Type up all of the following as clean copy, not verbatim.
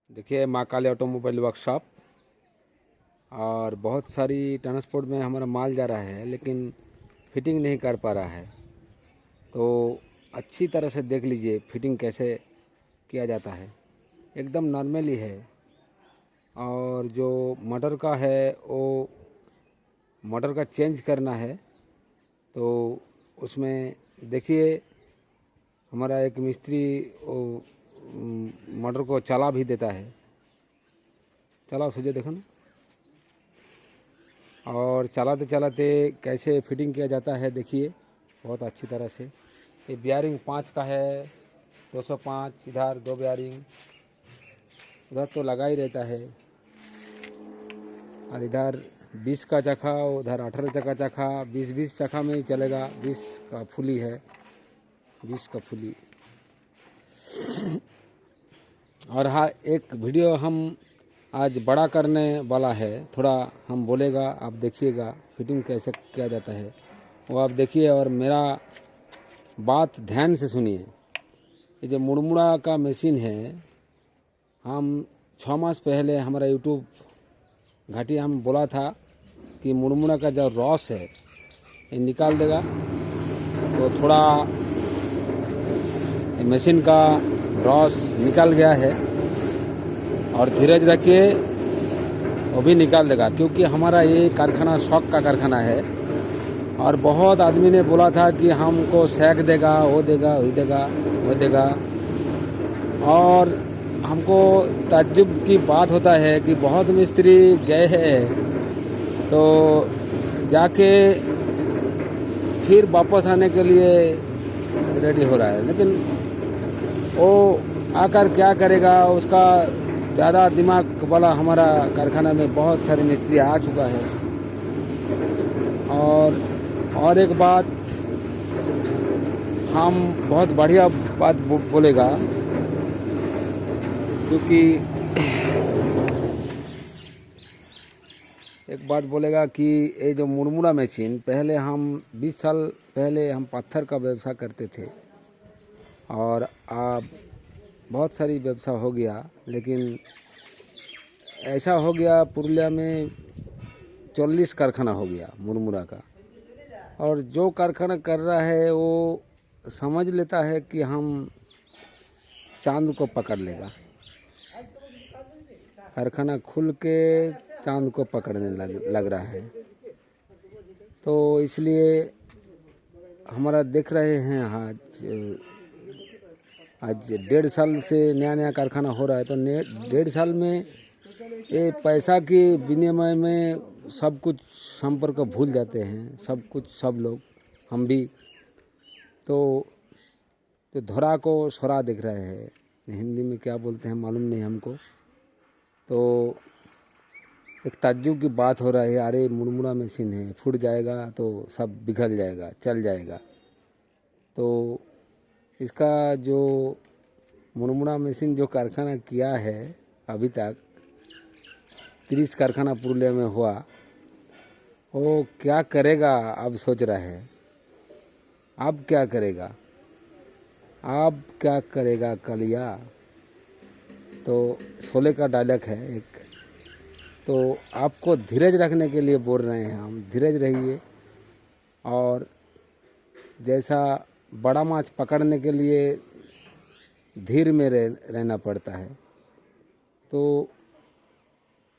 देखिए माँ काली automobile workshop. और बहुत सारी ट्रांसपोर्ट में हमारा माल जा रहा है लेकिन फिटिंग नहीं कर पा रहा है, तो अच्छी तरह से देख लीजिए फिटिंग कैसे किया जाता है। एकदम नॉर्मली है। और जो मोटर का है वो मोटर का चेंज करना है, तो उसमें देखिए हमारा एक मिस्त्री वो मोटर को चला भी देता है। चलाओ सुझे देखो ना। और चलाते चलाते कैसे फिटिंग किया जाता है देखिए बहुत अच्छी तरह से। ये बियरिंग 5 का है, 205 इधर 2 बियरिंग, उधर तो लगा ही रहता है। और इधर 20 का चक्का, उधर 18 चक्का 20 चक्का में ही चलेगा। 20 का फुली है, 20 का फुली। और हाँ, एक वीडियो हम आज बड़ा करने वाला है, थोड़ा हम बोलेगा, आप देखिएगा फिटिंग कैसे किया जाता है वो आप देखिए। और मेरा बात ध्यान से सुनिए। ये जो मुड़मुड़ा का मशीन है, हम 6 मास पहले हमारा यूट्यूब घाटी हम बोला था कि मुड़मुड़ा का जो रॉस है ये निकाल देगा, तो थोड़ा मशीन का रॉस निकल गया है। और धीरज रखिए वो भी निकाल देगा, क्योंकि हमारा ये कारखाना शौक का कारखाना है। और बहुत आदमी ने बोला था कि हमको सेक देगा, वो देगा, वही देगा, वो देगा। और हमको ताज्जुब की बात होता है कि बहुत मिस्त्री गए हैं तो जाके फिर वापस आने के लिए रेडी हो रहा है, लेकिन वो आकर क्या करेगा उसका ज़्यादा दिमाग वाला हमारा कारखाना में बहुत सारे मिस्त्री आ चुका है। और एक बात हम बहुत बढ़िया बात बोलेगा, क्योंकि एक बात बोलेगा कि ये जो मुड़मुड़ा मशीन, पहले हम 20 साल पहले हम पत्थर का व्यवसाय करते थे और अब बहुत सारी व्यवसाय हो गया। लेकिन ऐसा हो गया पुरुलिया में 40 कारखाना हो गया मुड़मुड़ा का। और जो कारखाना कर रहा है वो समझ लेता है कि हम चांद को पकड़ लेगा। कारखाना खुल के चांद को पकड़ने लग रहा है। तो इसलिए हमारा देख रहे हैं आज 1.5 साल से नया कारखाना हो रहा है। तो 1.5 साल में ये पैसा के विनिमय में सब कुछ संपर्क भूल जाते हैं, सब कुछ, सब लोग, हम भी। तो धोरा को सोरा दिख रहे हैं, हिंदी में क्या बोलते हैं मालूम नहीं हमको। तो एक ताज्जुब की बात हो रहा है, अरे मुड़मुड़ा मशीन है, फूट जाएगा तो सब बिगड़ जाएगा, चल जाएगा। तो इसका जो मुड़मुड़ा मशीन जो कारखाना किया है अभी तक 30 कारखाना पुरुलिया में हुआ, वो क्या करेगा अब सोच रहा है। अब क्या करेगा, अब क्या करेगा कलिया। तो शोले का डायलॉग है एक। तो आपको धीरज रखने के लिए बोल रहे हैं हम, धीरज रहिए। और जैसा बड़ा माछ पकड़ने के लिए धीर में रहना पड़ता है, तो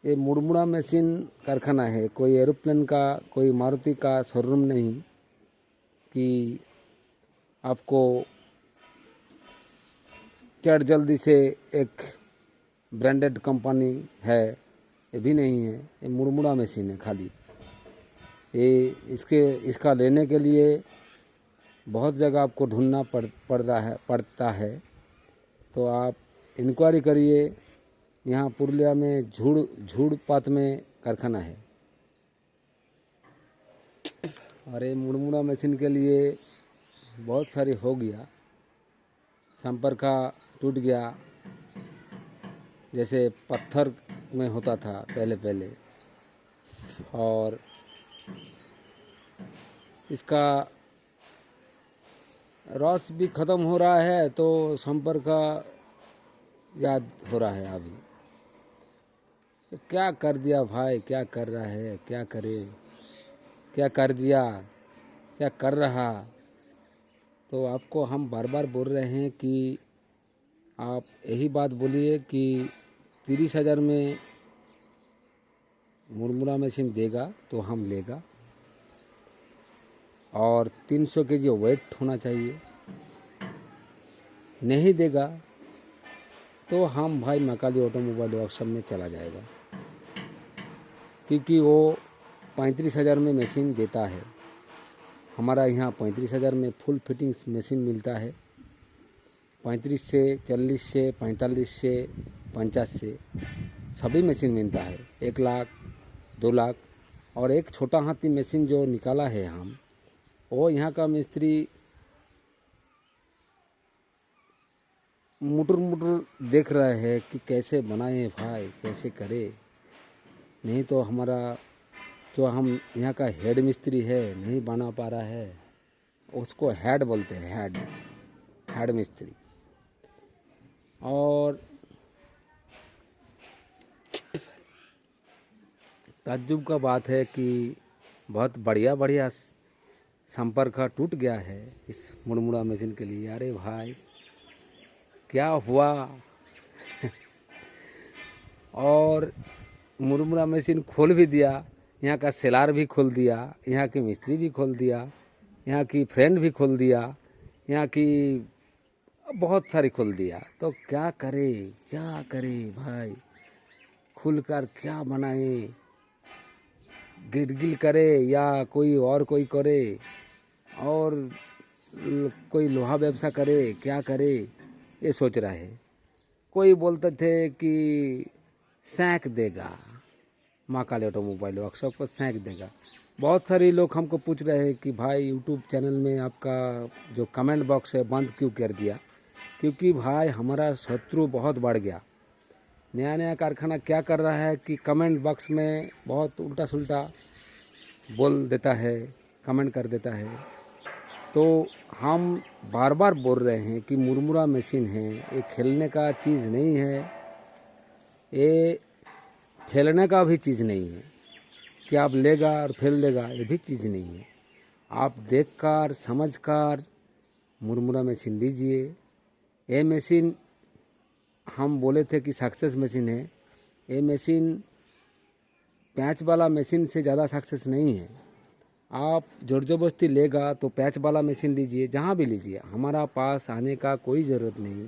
ये मुड़मुड़ा मशीन कारखाना है, कोई एरोप्लेन का, कोई मारुति का शोरूम नहीं कि आपको चढ़ जल्दी से एक ब्रांडेड कंपनी है, ये भी नहीं है। ये मुड़मुड़ा मशीन है खाली। ये इसका लेने के लिए बहुत जगह आपको ढूंढना पड़ता है। तो आप इंक्वायरी करिए, यहाँ पुरुलिया में झूड़पात में कारखाना है। अरे मुड़मुड़ा मशीन के लिए बहुत सारी हो गया, संपर्क टूट गया, जैसे पत्थर में होता था पहले। और इसका रस भी ख़त्म हो रहा है, तो संपर्क याद हो रहा है अभी। तो क्या कर दिया भाई, क्या कर रहा है, क्या करे, क्या कर दिया, क्या कर रहा। तो आपको हम बार बार बोल रहे हैं कि आप यही बात बोलिए कि 30,000 में मुरमुरा मशीन देगा तो हम लेगा, और 300 kg वेट होना चाहिए। नहीं देगा तो हम भाई महाकाली ऑटोमोबाइल वर्कशॉप में चला जाएगा, क्योंकि वो 35,000 में मशीन देता है। हमारा यहाँ 35,000 में फुल फिटिंग्स मशीन मिलता है। 35 से 40 से 45 से 50 से सभी मशीन मिलता है। 1 लाख 2 लाख। और एक छोटा हाथी मशीन जो निकाला है हम, वो यहाँ का मिस्त्री मुटर मुटर देख रहा है कि कैसे बनाए भाई, कैसे करे। नहीं तो हमारा जो हम यहाँ का हेड मिस्त्री है नहीं बना पा रहा है, उसको हेड बोलते हैं, हेड मिस्त्री। और ताज्जुब का बात है कि बहुत बढ़िया बढ़िया संपर्क टूट गया है इस मुड़मुड़ा मशीन के लिए। अरे भाई क्या हुआ और मुरमुरा मशीन खोल भी दिया, यहाँ का सेलार भी खोल दिया, यहाँ की मिस्त्री भी खोल दिया, यहाँ की फ्रेंड भी खोल दिया, यहाँ की बहुत सारी खोल दिया। तो क्या करे, क्या करे भाई, खुलकर क्या बनाए, गिटगिल करे या कोई और कोई करे, और कोई लोहा व्यवसाय करे, क्या करे, ये सोच रहा है। कोई बोलते थे कि सैंक देगा, महाकाली ऑटोमोबाइल वर्कशॉप को सैंक देगा। बहुत सारे लोग हमको पूछ रहे हैं कि भाई यूट्यूब चैनल में आपका जो कमेंट बॉक्स है बंद क्यों कर दिया। क्योंकि भाई हमारा शत्रु बहुत बढ़ गया। नया नया कारखाना क्या कर रहा है कि कमेंट बॉक्स में बहुत उल्टा सुल्टा बोल देता है, कमेंट कर देता है। तो हम बार बार बोल रहे हैं कि मुरमुरा मशीन है, ये खेलने का चीज़ नहीं है, ये फैलने का भी चीज़ नहीं है कि आप लेगा और फैल देगा, ये भी चीज़ नहीं है। आप देखकर समझकर मुरमुरा मशीन लीजिए। ये मशीन हम बोले थे कि सक्सेस मशीन है, ये मशीन पैच वाला मशीन से ज़्यादा सक्सेस नहीं है। आप जोर ज़बरदस्ती लेगा तो पैच वाला मशीन लीजिए, जहाँ भी लीजिए, हमारा पास आने का कोई ज़रूरत नहीं,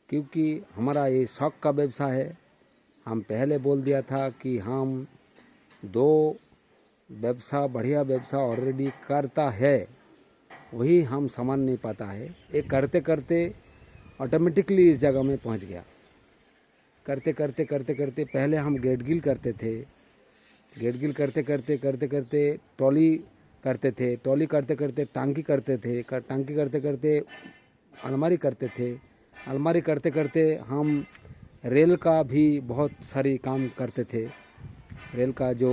क्योंकि हमारा ये शौक का व्यवसाय है। हम पहले बोल दिया था कि हम 2 व्यवसाय, बढ़िया व्यवसाय ऑलरेडी करता है, वही हम समझ नहीं पाता है। ये करते करते ऑटोमेटिकली इस जगह में पहुंच गया। करते करते करते करते पहले हम गेटगिल करते थे, गेटगिल करते करते करते करते ट्रॉली करते थे, ट्रॉली करते करते टांकी करते थे, टांकी करते करते अलमारी करते थे, अलमारी करते करते हम रेल का भी बहुत सारी काम करते थे। रेल का जो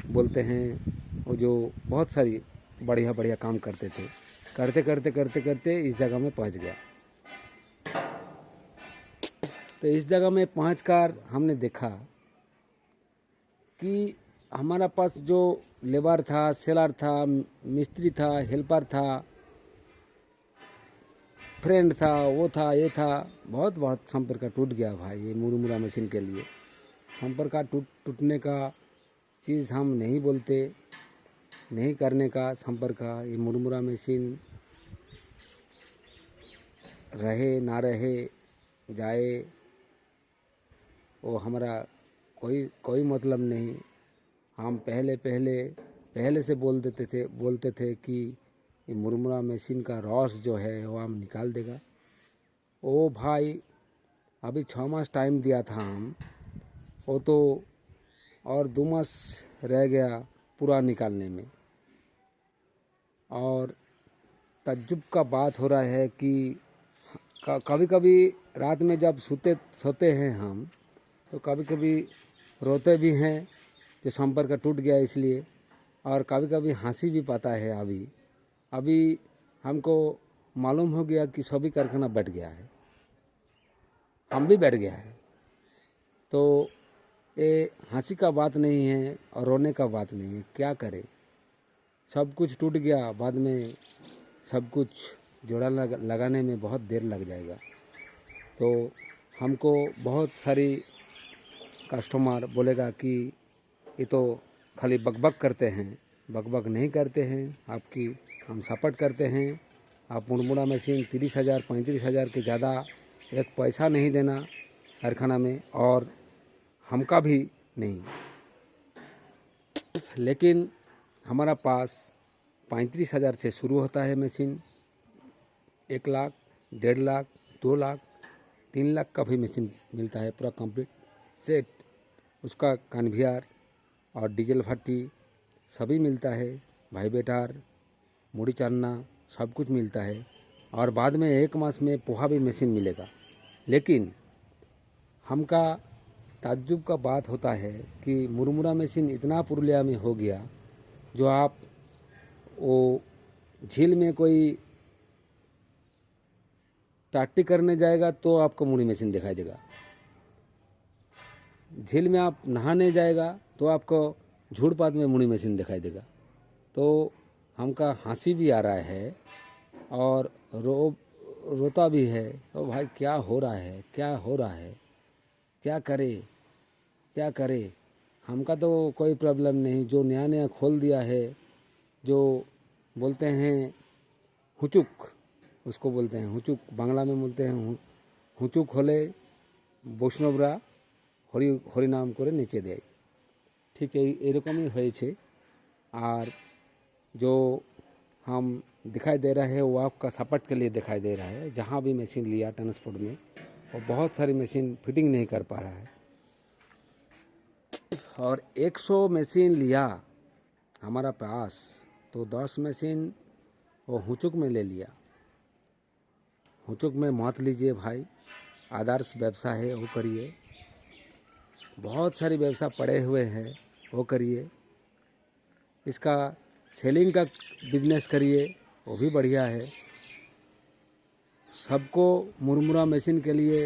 बोलते हैं वो जो बहुत सारी बढ़िया बढ़िया काम करते थे। करते करते करते करते इस जगह में पहुंच गया। तो इस जगह में पहुंचकर हमने देखा कि हमारा पास जो लेबर था, सेलर था, मिस्त्री था, हेल्पर था, फ्रेंड था, वो था, ये था, बहुत बहुत संपर्क टूट गया भाई। ये मुरमुरा मशीन के लिए संपर्क टूटने का चीज़ हम नहीं बोलते, नहीं करने का संपर्क। ये मुरमुरा मशीन रहे ना रहे, जाए, वो हमारा कोई मतलब नहीं। हम पहले से बोलते थे कि ये मुरमुरा मशीन का रॉस जो है वो हम निकाल देगा। ओ भाई अभी 6 मास टाइम दिया था हम, वो तो और 2 मास रह गया पूरा निकालने में। और तज्जुब का बात हो रहा है कि कभी कभी रात में जब सोते हैं हम, तो कभी कभी रोते भी हैं जो संपर्क टूट गया इसलिए, और कभी कभी हंसी भी पाता है। अभी हमको मालूम हो गया कि सभी कारखाना बैठ गया है, हम भी बैठ गया है। तो ये हंसी का बात नहीं है और रोने का बात नहीं है। क्या करे, सब कुछ टूट गया, बाद में सब कुछ जोड़ा लगाने में बहुत देर लग जाएगा। तो हमको बहुत सारी कस्टमर बोलेगा कि ये तो खाली बकबक करते हैं। बकबक नहीं करते हैं, आपकी हम सपोर्ट करते हैं। आप मुड़मुड़ा मशीन 30,000 35,000 के ज़्यादा एक पैसा नहीं देना कारखाना में, और हमका भी नहीं। लेकिन हमारा पास 35,000 से शुरू होता है मशीन। 1 लाख, 1.5 लाख, 2 लाख, 3 लाख का भी मशीन मिलता है, पूरा कंप्लीट सेट। उसका कन्वेयर और डीजल भट्टी सभी मिलता है, वाइब्रेटर, मुड़ी चलना सब कुछ मिलता है। और बाद में 1 मास में पोहा भी मशीन मिलेगा। लेकिन हमका ताज्जुब का बात होता है कि मुरमुरा मशीन इतना पुरुलिया में हो गया, जो आप वो झील में कोई टाट्टी करने जाएगा तो आपको मुड़ी मशीन दिखाई देगा। झील में आप नहाने जाएगा तो आपको झूड़पात में मुड़ी मशीन दिखाई देगा। तो हमका हंसी भी आ रहा है और रोता भी है। तो भाई क्या हो रहा है, क्या हो रहा है, क्या करे, क्या करे। हमका तो कोई प्रॉब्लम नहीं। जो नया नया खोल दिया है, जो बोलते हैं हुचुक, उसको बोलते हैं हुचुक, बांग्ला में बोलते हैं हुचुक खोले বৈষ্ণবরা হরি নাম করে নিচে দেয়। ठीक এরকমই হয়েছে। और जो हम दिखाई दे रहा है वो आपका सपोर्ट के लिए दिखाई दे रहा है। जहाँ भी मशीन लिया ट्रांसपोर्ट में, और बहुत सारी मशीन फिटिंग नहीं कर पा रहा है। और 100 मशीन लिया हमारा पास, तो 10 मशीन वो हुचुक में ले लिया। हुचुक में मत लीजिए भाई, आदर्श व्यवसाय है वो करिए। बहुत सारी व्यवसाय पड़े हुए हैं, वो करिए। इसका सेलिंग का बिजनेस करिए, वो भी बढ़िया है। सबको मुरमुरा मशीन के लिए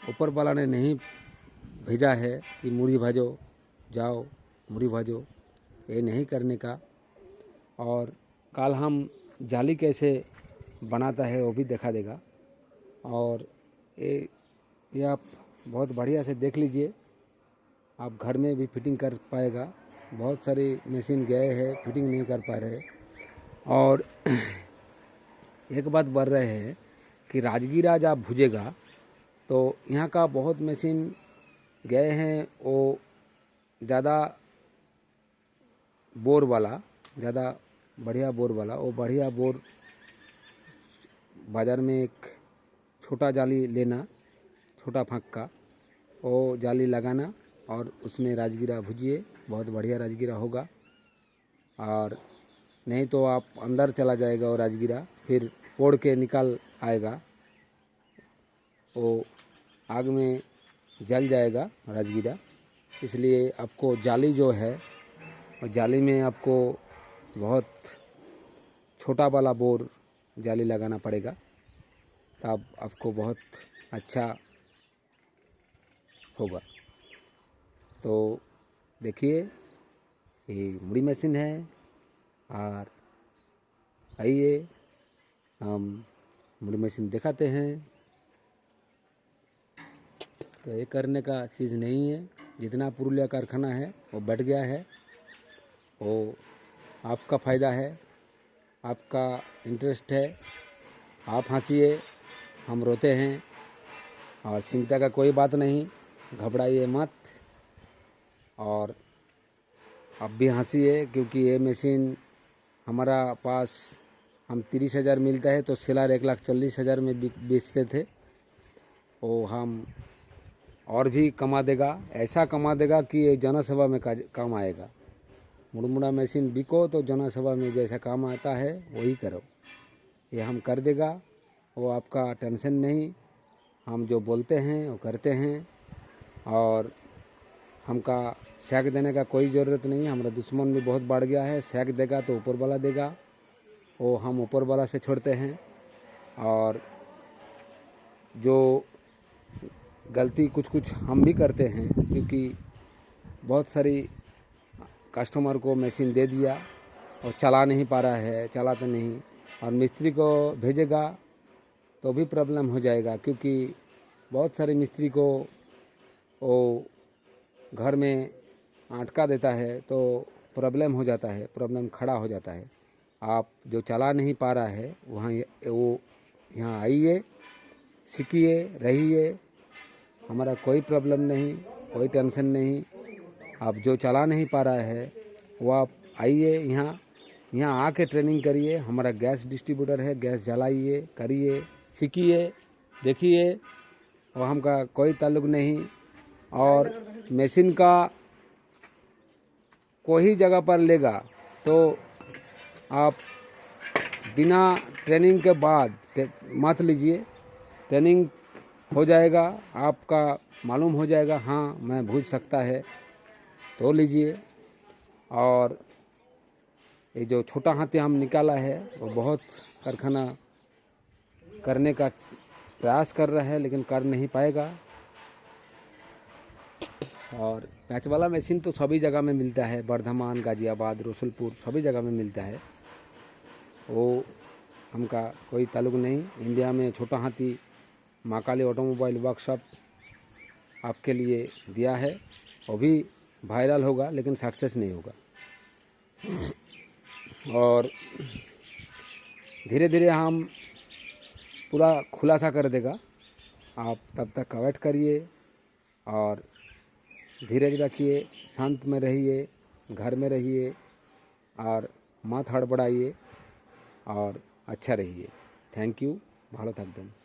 ऊपर वाला ने नहीं भेजा है कि मुड़ी भाजो, जाओ मुड़ी भाजो, ये नहीं करने का। और कल हम जाली कैसे बनाता है वो भी दिखा देगा। और ये आप बहुत बढ़िया से देख लीजिए, आप घर में भी फिटिंग कर पाएगा। बहुत सारी मशीन गए हैं, फिटिंग नहीं कर पा रहे। और एक बात बढ़ रहे हैं कि राजगीरा जब भुजेगा तो यहाँ का बहुत मशीन गए हैं, वो ज़्यादा बोर वाला, ज़्यादा बढ़िया बोर वाला, वो बढ़िया बोर बाज़ार में एक छोटा जाली लेना, छोटा फाँक का वो जाली लगाना, और उसमें राजगीरा भुजिए, बहुत बढ़िया राजगीरा होगा। और नहीं तो आप अंदर चला जाएगा और राजगीरा फिर फोड़ के निकल आएगा, वो आग में जल जाएगा राजगीरा। इसलिए आपको जाली जो है, और जाली में आपको बहुत छोटा वाला बोर जाली लगाना पड़ेगा, तब आपको बहुत अच्छा होगा। तो देखिए, ये मुड़ी मशीन है। और आइए हम मुड़ी मशीन दिखाते हैं। तो ये करने का चीज़ नहीं है। जितना पुरुलिया कारखाना है वो बढ़ गया है, वो आपका फ़ायदा है, आपका इंटरेस्ट है। आप हंसिए, हम रोते हैं। और चिंता का कोई बात नहीं, घबराइए मत। और अब भी हंसिए, क्योंकि ये मशीन हमारा पास हम 30,000 मिलता है तो सेलर 1,40,000 में बेचते थे। वो हम और भी कमा देगा, ऐसा कमा देगा कि ये जनसभा में काम आएगा। मुड़मुड़ा मशीन बिको तो जनसभा में जैसा काम आता है वही करो, ये हम कर देगा। वो आपका टेंशन नहीं, हम जो बोलते हैं वो करते हैं। और हमका सैक देने का कोई ज़रूरत नहीं। हमारा दुश्मन भी बहुत बढ़ गया है, सैक देगा तो ऊपर वाला देगा, वो हम ऊपर वाला से छोड़ते हैं। और जो गलती कुछ कुछ हम भी करते हैं, क्योंकि बहुत सारी कस्टमर को मशीन दे दिया और चला नहीं पा रहा है, चलाते नहीं, और मिस्त्री को भेजेगा तो भी प्रॉब्लम हो जाएगा, क्योंकि बहुत सारे मिस्त्री को वो घर में अटका देता है तो प्रॉब्लम हो जाता है, प्रॉब्लम खड़ा हो जाता है। आप जो चला नहीं पा रहा है वहाँ वो यहाँ आइए, सीखिए, रहिए, हमारा कोई प्रॉब्लम नहीं, कोई टेंशन नहीं। आप जो चला नहीं पा रहा है वो आप आइए यहाँ आके ट्रेनिंग करिए। हमारा गैस डिस्ट्रीब्यूटर है, गैस जलाइए, करिए, सीखिए, देखिए, और हमका कोई ताल्लुक नहीं। और मशीन का कोई जगह पर लेगा तो आप बिना ट्रेनिंग के बाद मत लीजिए। ट्रेनिंग हो जाएगा, आपका मालूम हो जाएगा, हाँ मैं भूज सकता है तो लीजिए। और ये जो छोटा हाथी हम निकाला है वो बहुत कारखाना करने का प्रयास कर रहा है, लेकिन कर नहीं पाएगा। और पैच वाला मशीन तो सभी जगह में मिलता है, बर्धमान, गाजियाबाद, रसुलपुर, सभी जगह में मिलता है, वो हमका कोई ताल्लुक नहीं। इंडिया में छोटा हाथी महाकाली ऑटोमोबाइल वर्कशॉप आपके लिए दिया है, वो भी वायरल होगा लेकिन सक्सेस नहीं होगा। और धीरे धीरे हम पूरा खुलासा कर देगा, आप तब तक वेट करिए और धीरज रखिए, शांत में रहिए, घर में रहिए और मत हड़बड़ाइए और अच्छा रहिए। थैंक यू, ভালো থাকবেন।